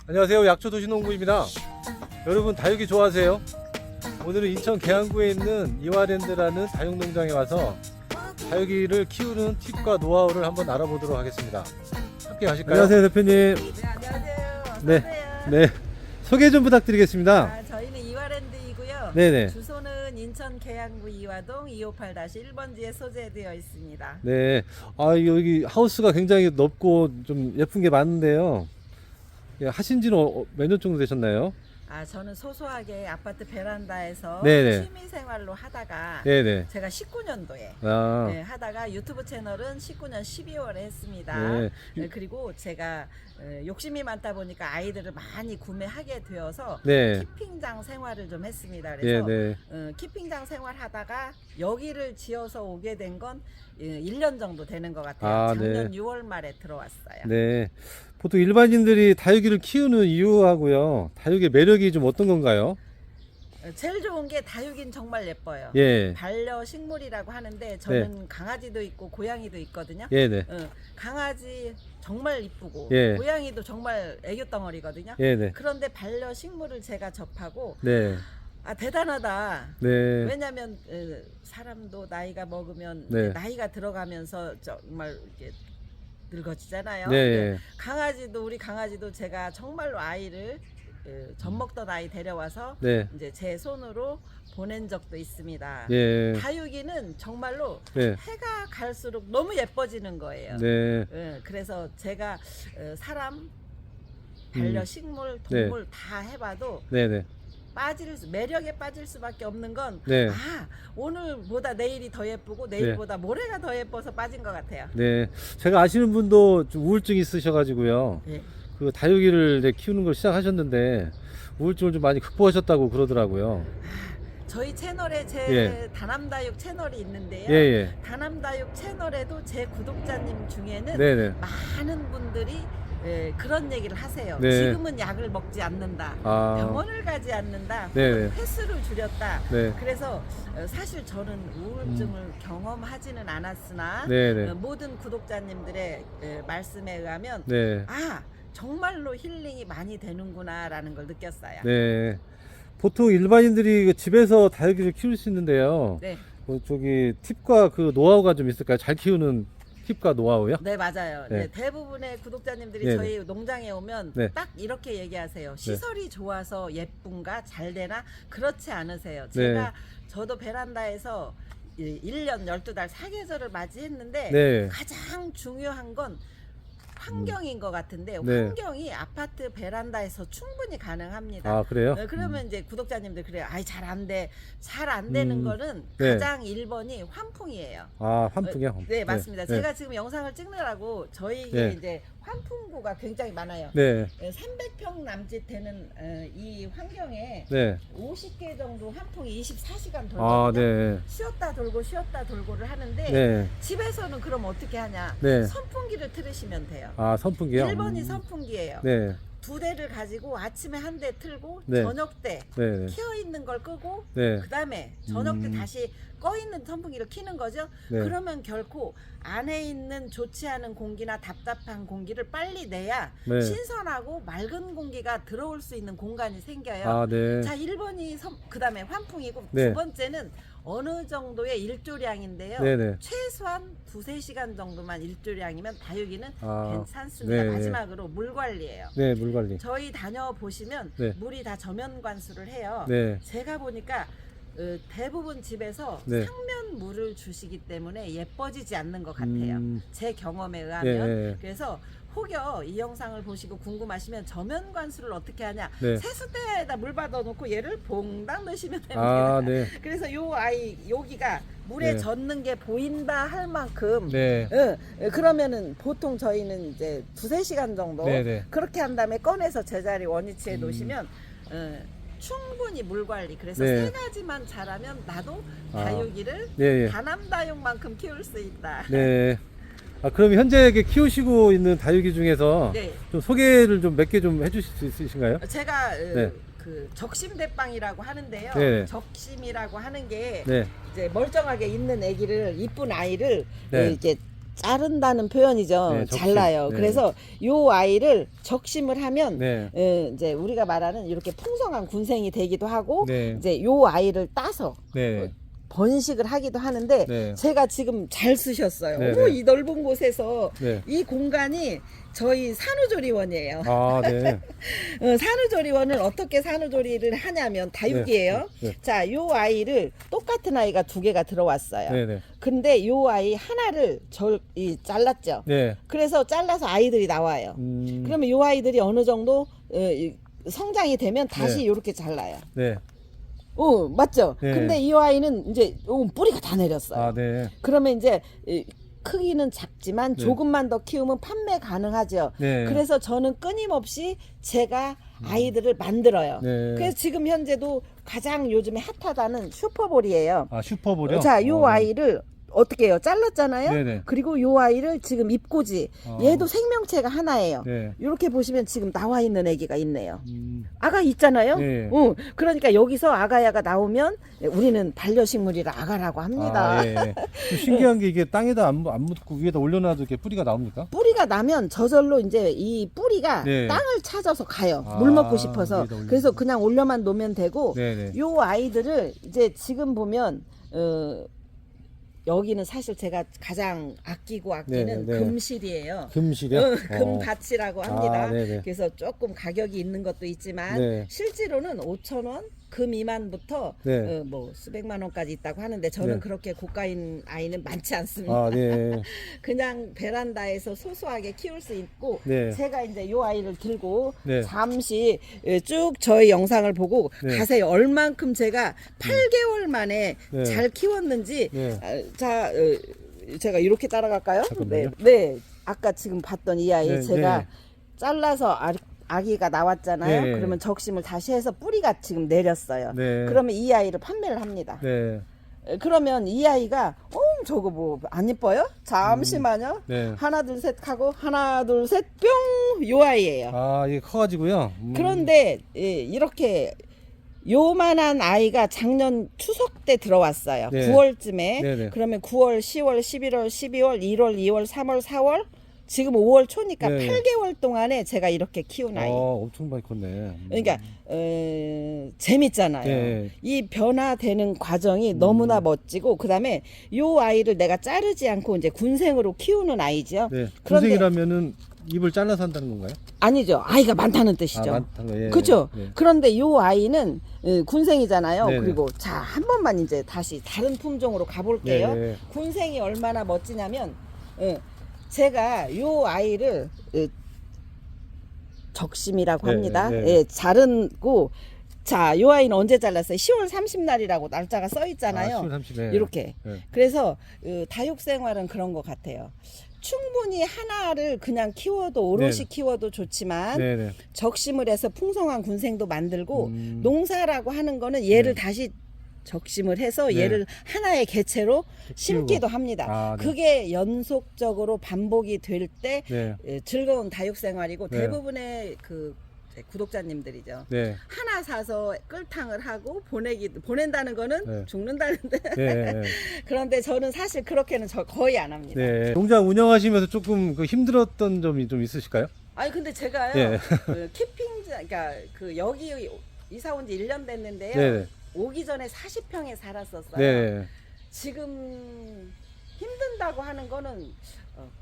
안녕하세요. 약초도시농부입니다. 여러분 다육이 좋아하세요? 오늘은 인천 계양구에 있는 이화랜드라는 다육농장에 와서 다육이를 키우는 팁과 노하우를 한번 알아보도록 하겠습니다. 함께 가실까요? 안녕하세요 대표님. 네, 안녕하세요. 어서 네. 오세요. 네, 소개 좀 부탁드리겠습니다. 저희는 이화랜드이고요. 네네. 주소는 인천 계양구 이화동 258-1번지에 소재되어 있습니다. 네, 여기 하우스가 굉장히 넓고 좀 예쁜 게 많은데요. 예, 하신 지는 몇 년 정도 되셨나요? 저는 소소하게 아파트 베란다에서 네네. 취미 생활로 하다가 네네. 제가 19년도에 아, 하다가 유튜브 채널은 19년 12월에 했습니다. 네. 그리고 제가 욕심이 많다 보니까 아이들을 많이 구매하게 되어서 네. 키핑장 생활을 좀 했습니다. 네, 그래서 네. 키핑장 생활하다가 여기를 지어서 오게 된 건 1년 정도 되는 것 같아요. 아, 작년 네. 6월 말에 들어왔어요. 네. 보통 일반인들이 다육이를 키우는 이유하고요. 다육의 매력이 좀 어떤 건가요? 제일 좋은 게 다육이는 정말 예뻐요. 예. 반려식물이라고 하는데 저는 강아지도 있고 고양이도 있거든요. 예, 네. 강아지 정말 이쁘고 예. 고양이도 정말 애교덩어리거든요. 예, 네. 그런데 반려식물을 제가 접하고 네. 대단하다. 네. 왜냐하면 사람도 나이가 먹으면 네. 나이가 들어가면서 정말 이렇게 늙어지잖아요. 네. 우리 강아지도 제가 정말로 아이를 젖 먹던 아이 데려와서 네. 이제 제 손으로 보낸 적도 있습니다. 예. 다육이는 정말로 네. 해가 갈수록 너무 예뻐지는 거예요. 네. 그래서 제가 사람, 반려식물, 네. 동물 다 해봐도 네, 네. 매력에 빠질 수밖에 없는 건 네. 오늘보다 내일이 더 예쁘고 내일보다 모레가 더 예뻐서 빠진 것 같아요. 네. 제가 아시는 분도 좀 우울증 있으셔가지고요. 예. 그 다육이를 이제 키우는 걸 시작하셨는데 우울증을 좀 많이 극복하셨다고 그러더라고요. 저희 채널에 제 예. 다남다육 채널이 있는데요. 예, 예. 다남다육 채널에도 제 구독자님 중에는 네, 네. 많은 분들이 그런 얘기를 하세요. 네. 지금은 약을 먹지 않는다. 아. 병원을 가지 않는다. 네. 횟수를 줄였다. 네. 그래서 사실 저는 우울증을 경험하지는 않았으나 네, 네. 모든 구독자님들의 말씀에 의하면 네. 정말로 힐링이 많이 되는구나라는 걸 느꼈어요. 네. 보통 일반인들이 그 집에서 다육이를 키울 수 있는데요. 네. 저기 팁과 그 노하우가 좀 있을까요? 잘 키우는 팁과 노하우요? 네, 맞아요. 네. 네, 대부분의 구독자님들이 네, 저희 농장에 오면 네. 딱 이렇게 얘기하세요. 시설이 좋아서 예쁜가? 잘 되나? 그렇지 않으세요. 저도 베란다에서 1년 12달 사계절을 맞이했는데 네. 가장 중요한 건 환경인 것 같은데 네. 환경이 아파트 베란다에서 충분히 가능합니다. 아, 그래요? 그러면 이제 구독자님들 그래요. 잘 안 돼. 잘 안 되는 거는 네. 가장 1번이 환풍이에요. 아, 환풍이요? 네, 맞습니다. 네. 제가 지금 영상을 찍느라고 저희에 네. 이제 환풍구가 굉장히 많아요. 네. 300평 남짓 되는 이 환경에 네. 50개 정도 환풍이 24시간 돌거든요. 아, 네. 쉬었다 돌고를 하는데 네. 집에서는 그럼 어떻게 하냐? 네. 선풍기를 틀으시면 돼요. 아, 선풍기요? 1번이 선풍기예요. 네. 2대를 가지고 아침에 한 대 틀고 네. 저녁 때 네. 켜어 있는 걸 끄고 네. 그 다음에 저녁 때 다시 꺼 있는 선풍기를 켜는 거죠. 네. 그러면 결코 안에 있는 좋지 않은 공기나 답답한 공기를 빨리 내야 네. 신선하고 맑은 공기가 들어올 수 있는 공간이 생겨요. 아, 네. 자, 1번이 그 다음에 환풍이고 네. 두 번째는 어느 정도의 일조량인데요. 네네. 최소한 2-3시간 정도만 일조량이면 다육이는 아, 괜찮습니다. 네. 마지막으로 물 관리예요. 네, 물 관리. 저희 다녀보시면 네. 물이 다 저면 관수를 해요. 네. 제가 보니까 대부분 집에서 네. 상면 물을 주시기 때문에 예뻐지지 않는 것 같아요. 제 경험에 의하면. 네. 그래서 혹여 이 영상을 보시고 궁금하시면 저면 관수를 어떻게 하냐. 네. 세수대에다 물 받아놓고 얘를 봉당 넣으시면 됩니다. 아, 네. 그래서 여기가 물에 네. 젖는 게 보인다 할 만큼 네. 그러면은 보통 저희는 이제 2-3시간 정도 네네. 그렇게 한 다음에 꺼내서 제자리 원위치에 놓으시면 충분히 물 관리. 그래서 네. 3가지만 잘하면 나도 아. 다육이를 네. 다남다육만큼 키울 수 있다. 네. 그럼 현재 키우시고 있는 다육이 중에서 네. 좀 소개를 좀 몇 개 좀 해주실 수 있으신가요? 제가 네. 그 적심대빵이라고 하는데요. 네. 적심이라고 하는 게 네. 이제 멀쩡하게 있는 아기를 이쁜 아이를 네. 이렇게 자른다는 표현이죠. 네, 적심. 잘라요. 네. 그래서 요 아이를 적심을 하면 네. 이제 우리가 말하는 이렇게 풍성한 군생이 되기도 하고 네. 이제 요 아이를 따서 네. 번식을 하기도 하는데 네. 제가 지금 잘 쓰셨어요. 네, 어머, 네. 이 넓은 곳에서 네. 이 공간이 저희 산후조리원이에요. 아, 네. 산후조리원을 어떻게 산후조리를 하냐면 다육이에요. 네, 네. 자, 요 아이를 똑같은 아이가 두 개가 들어왔어요. 네, 네. 근데 요 아이 하나를 잘랐죠. 네. 그래서 잘라서 아이들이 나와요. 그러면 요 아이들이 어느 정도 성장이 되면 다시 네. 이렇게 잘라요. 네. 맞죠? 네. 근데 이 아이는 이제 뿌리가 다 내렸어요. 아, 네. 그러면 이제 크기는 작지만 네. 조금만 더 키우면 판매 가능하죠. 네. 그래서 저는 끊임없이 제가 아이들을 만들어요. 네. 그래서 지금 현재도 가장 요즘에 핫하다는 슈퍼볼이에요. 아, 슈퍼볼이요? 자, 요 아이를 어떻게 해요? 잘랐잖아요. 네네. 그리고 요 아이를 지금 입고지. 얘도 생명체가 하나예요. 네. 이렇게 보시면 지금 나와 있는 애기가 있네요. 음. 아가 있잖아요. 네. 그러니까 여기서 아가야가 나오면 우리는 반려식물이라 아가라고 합니다. 아, 예. 좀 신기한 게 이게 땅에다 안 묻고 위에다 올려놔도 이렇게 뿌리가 나옵니까? 뿌리가 나면 저절로 이제 이 뿌리가 네. 땅을 찾아서 가요. 아, 물 먹고 싶어서. 위에다 올리면. 그래서 그냥 올려만 놓으면 되고 네네. 요 아이들을 이제 지금 보면 여기는 사실 제가 가장 아끼고 아끼는 네, 네. 금실이에요. 금실이요? 금밭이라고 합니다. 아, 네네. 그래서 조금 가격이 있는 것도 있지만 네. 실제로는 5,000원 그 미만부터 네. 뭐 수백만 원까지 있다고 하는데 저는 네. 그렇게 고가인 아이는 많지 않습니다. 아, 네. 그냥 베란다에서 소소하게 키울 수 있고 네. 제가 이제 요 아이를 들고 네. 잠시 쭉 저희 영상을 보고 네. 가세요. 얼만큼 제가 8개월 만에 네. 잘 키웠는지 네. 자 제가 이렇게 따라갈까요? 잠깐만요. 네. 아까 지금 봤던 이 아이 네, 제가 네. 잘라서 아기가 나왔잖아요. 네. 그러면 적심을 다시 해서 뿌리가 지금 내렸어요. 네. 그러면 이 아이를 판매를 합니다. 네. 그러면 이 아이가 저거 뭐 안 예뻐요? 잠시만요. 네. 하나 둘 셋 하고 하나 둘 셋 뿅 요 아이예요. 아, 이게 커가지고요. 그런데 이렇게 요만한 아이가 작년 추석 때 들어왔어요. 네. 9월쯤에. 네네. 그러면 9월, 10월, 11월, 12월, 1월, 2월, 3월, 4월 지금 5월 초니까 네. 8개월 동안에 제가 이렇게 키운 아이. 엄청 많이 컸네. 그러니까 재밌잖아요. 네. 이 변화되는 과정이 너무나 멋지고 그다음에 요 아이를 내가 자르지 않고 이제 군생으로 키우는 아이죠. 네. 그런데 군생이라면은 입을 잘라서 한다는 건가요? 아니죠. 아이가 많다는 뜻이죠. 많다는 거, 예. 그렇죠. 예. 그런데 요 아이는 군생이잖아요. 네네. 그리고 자, 한 번만 이제 다시 다른 품종으로 가볼게요. 네. 군생이 얼마나 멋지냐면 제가 요 아이를 적심이라고 네, 합니다. 네. 예, 자르고 자, 요 아이는 언제 잘랐어요? 10월 30날이라고 날짜가 써 있잖아요. 10월 30일. 이렇게. 네. 그래서 다육 생활은 그런 것 같아요. 충분히 하나를 그냥 키워도 오롯이 네. 키워도 좋지만 네네. 적심을 해서 풍성한 군생도 만들고 음. 농사라고 하는 거는 얘를 네. 다시 적심을 해서 네. 얘를 하나의 개체로 심기도 합니다. 아, 네. 그게 연속적으로 반복이 될 때 네. 즐거운 다육 생활이고 네. 대부분의 그 구독자님들이죠. 네. 하나 사서 끌탕을 하고 보낸다는 거는 네. 죽는다는데 네. 그런데 저는 사실 그렇게는 거의 안 합니다. 네. 농장 운영하시면서 조금 그 힘들었던 점이 좀 있으실까요? 아니 근데 제가요 네. 그 그러니까 그 여기 이사 온 지 1년 됐는데요. 네. 오기 전에 40평에 살았었어요. 네. 지금 힘든다고 하는 거는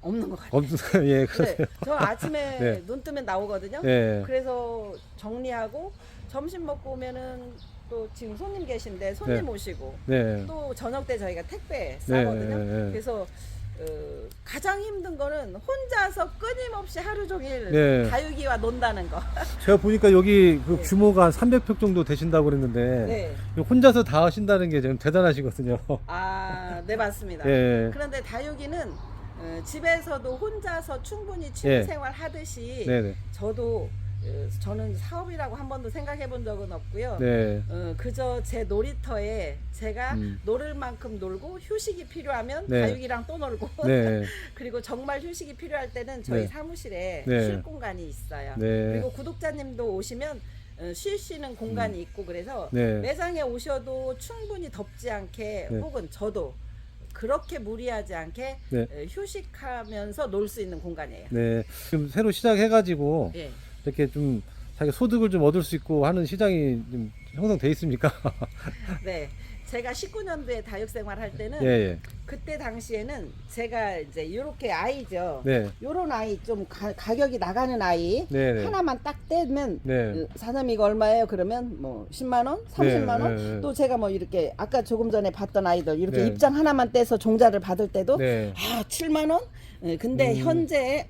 없는 것 같아요. 예, 네, 그러세요. 저 아침에 네. 눈 뜨면 나오거든요. 네. 그래서 정리하고 점심 먹고 오면은 또 지금 손님 계신데 손님 네. 오시고 네. 또 저녁 때 저희가 택배 네, 싸거든요. 네, 네. 그래서 가장 힘든 거는 혼자서 끊임없이 하루 종일 네. 다육이와 논다는 거. 제가 보니까 여기 그 네. 규모가 한 300평 정도 되신다고 그랬는데 네. 혼자서 다 하신다는 게 좀 대단하시거든요. 아, 네 맞습니다. 예. 그런데 다육이는 집에서도 혼자서 충분히 취미생활 하듯이 네네. 저는 사업이라고 한 번도 생각해 본 적은 없고요. 네. 그저 제 놀이터에 제가 음. 놀을 만큼 놀고 휴식이 필요하면 네. 다육이랑 또 놀고 네. 그리고 정말 휴식이 필요할 때는 저희 네. 사무실에 네. 쉴 공간이 있어요. 네. 그리고 구독자님도 오시면 쉴 수 있는 공간이 있고 그래서 네. 매장에 오셔도 충분히 덥지 않게 네. 혹은 저도 그렇게 무리하지 않게 네. 휴식하면서 놀 수 있는 공간이에요. 네. 지금 새로 시작해가지고 예. 이렇게 좀 자기 소득을 좀 얻을 수 있고 하는 시장이 좀 형성돼 있습니까? 네. 제가 19년도에 다육생활 할 때는 예, 예. 그때 당시에는 제가 이제 이렇게 아이죠. 네. 요런 아이 좀 가격이 나가는 아이 네, 네. 하나만 딱 떼면 네. 사장님 이거 얼마예요? 그러면 뭐 10만 원, 30만 원. 네, 네, 네. 또 제가 뭐 이렇게 아까 조금 전에 봤던 아이들 이렇게 네. 입장 하나만 떼서 종자를 받을 때도 네. 아 7만 원? 근데 현재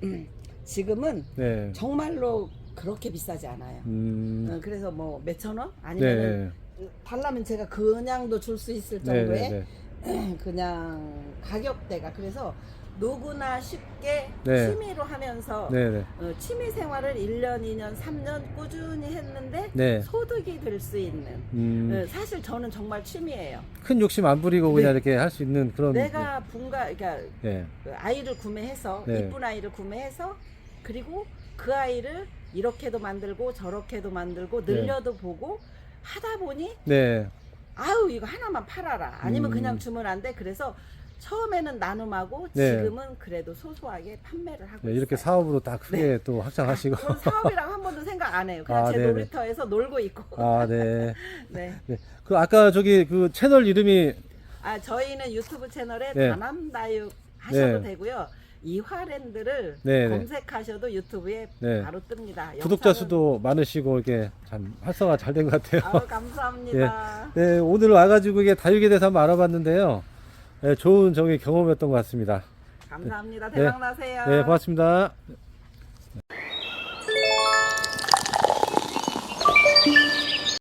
지금은 네. 정말로 그렇게 비싸지 않아요. 그래서 뭐 몇천 원? 아니면은 달라면 제가 그냥도 줄 수 있을 정도의 그냥 가격대가 그래서 누구나 쉽게 네. 취미로 하면서 네. 취미 생활을 1년, 2년, 3년 꾸준히 했는데 네. 소득이 될 수 있는 사실 저는 정말 취미예요. 큰 욕심 안 부리고 그냥 이렇게 할 수 있는 그런. 내가 그러니까 네. 아이를 구매해서 네. 이쁜 아이를 구매해서 그리고 그 아이를 이렇게도 만들고 저렇게도 만들고 늘려도 보고 하다 보니 네. 아우 이거 하나만 팔아라 아니면 그냥 주면 안 돼. 그래서 처음에는 나눔하고 네. 지금은 그래도 소소하게 판매를 하고 네, 이렇게 있어요. 사업으로 딱 크게 또 확장하시고. 그런 사업이랑 한 번도 생각 안 해요. 그냥 아, 제 네네. 놀이터에서 놀고 있고. 아, 네. 네. 네. 그 아까 저기 그 채널 이름이 저희는 유튜브 채널에 네. 다남다육 하셔도 네. 되고요. 이화랜드를 네, 네. 검색하셔도 유튜브에 네. 바로 뜹니다. 구독자 영상은- 수도 많으시고 이렇게 참 활성화 잘 된 것 같아요. 아우, 감사합니다. 네, 오늘 와가지고 이게 다육에 대해서 한번 알아봤는데요. 네, 좋은 경험이었던 것 같습니다. 감사합니다. 네. 대박 나세요. 네, 고맙습니다.